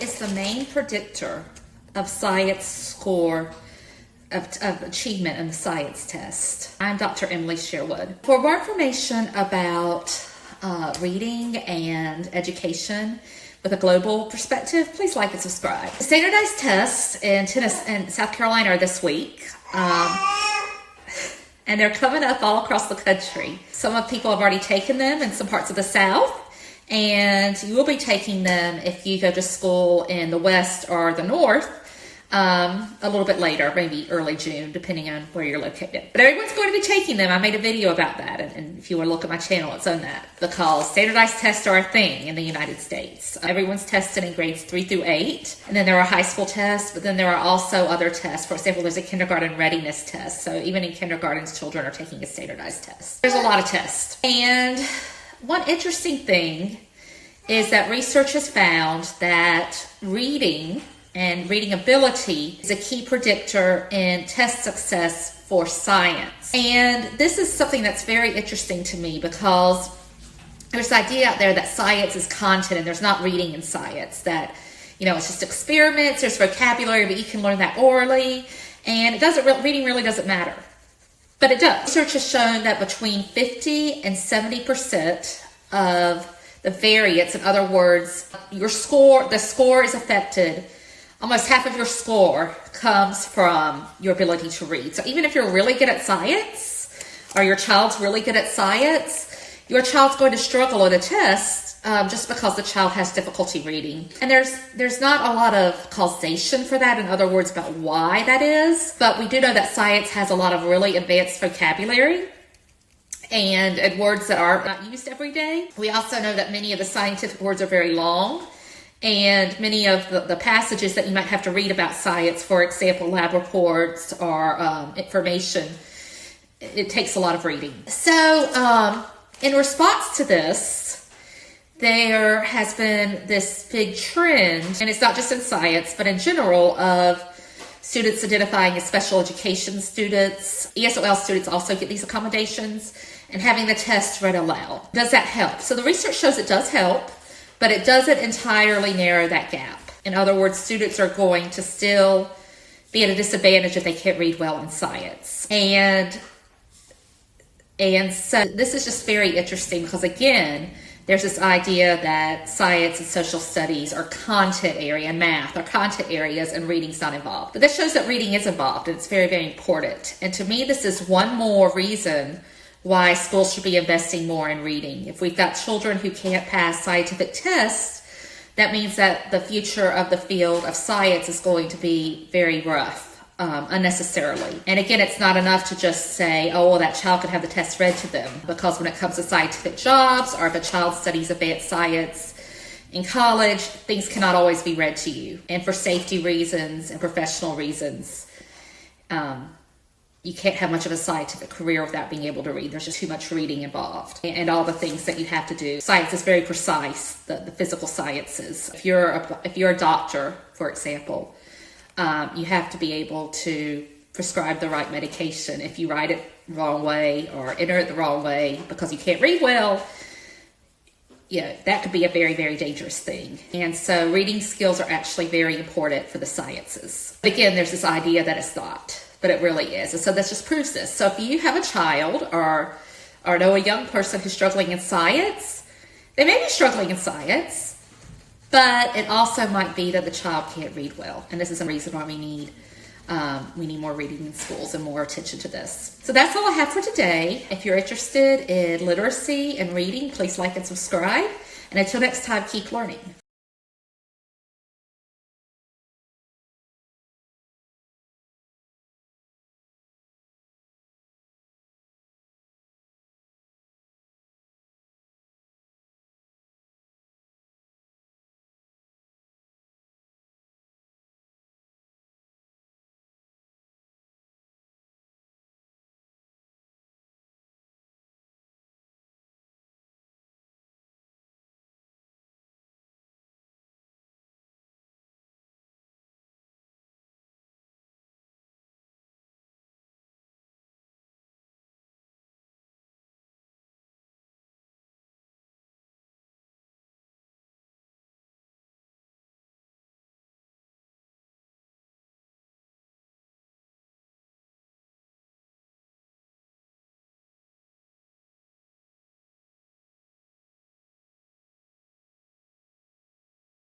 is the main predictor of science score, of achievement in the science test? I'm Dr. Emily Sherwood. For more information about reading and education with a global perspective, please like and subscribe. The standardized tests in Tennessee and South Carolina are this week. And they're coming up all across the country. Some of people have already taken them in some parts of the South, and you will be taking them if you go to school in the West or the North a little bit later, maybe early June, depending on where you're located. But everyone's going to be taking them. I made a video about that, and if you want to look at my channel, it's on that, because standardized tests are a thing in the United States. Everyone's tested in grades 3 through 8, and then there are high school tests, but then there are also other tests. For example, there's a kindergarten readiness test, so even in kindergartens, children are taking a standardized test. There's a lot of tests, and one interesting thing is that research has found that reading and reading ability is a key predictor in test success for science. And this is something that's very interesting to me, because there's an idea out there that science is content and there's not reading in science, that, you know, it's just experiments, there's vocabulary, but you can learn that orally, and reading really doesn't matter. But it does. Research has shown that between 50 and 70% of the variance, in other words, the score is affected. Almost half of your score comes from your ability to read. So even if you're really good at science, or your child's really good at science, your child's going to struggle at a test just because the child has difficulty reading. And there's not a lot of causation for that, in other words, about why that is. But we do know that science has a lot of really advanced vocabulary and words that are not used every day. We also know that many of the scientific words are very long. And many of the passages that you might have to read about science, for example, lab reports or information, it takes a lot of reading. So in response to this, there has been this big trend, and it's not just in science, but in general, of students identifying as special education students. ESOL students also get these accommodations, and having the test read aloud. Does that help? So the research shows it does help, but it doesn't entirely narrow that gap. In other words, students are going to still be at a disadvantage if they can't read well in science. And so this is just very interesting, because again, there's this idea that science and social studies are content area, and math are content areas, and reading's not involved. But this shows that reading is involved, and it's very, very important. And to me, this is one more reason why schools should be investing more in reading. If we've got children who can't pass scientific tests, that means that the future of the field of science is going to be very rough, unnecessarily. And again, it's not enough to just say, oh, well, that child could have the test read to them, because when it comes to scientific jobs, or if a child studies advanced science in college, things cannot always be read to you. And for safety reasons and professional reasons, you can't have much of a scientific career without being able to read. There's just too much reading involved, and all the things that you have to do. Science is very precise, the physical sciences. If you're a doctor, for example, you have to be able to prescribe the right medication. If you write it the wrong way or enter it the wrong way because you can't read well, yeah, that could be a very, very dangerous thing. And so reading skills are actually very important for the sciences. But again, there's this idea that it's not, but it really is. And so this just proves this. So if you have a child or know a young person who's struggling in science, they may be struggling in science, but it also might be that the child can't read well. And this is a reason why we need more reading in schools and more attention to this. So that's all I have for today. If you're interested in literacy and reading, please like and subscribe. And until next time, keep learning.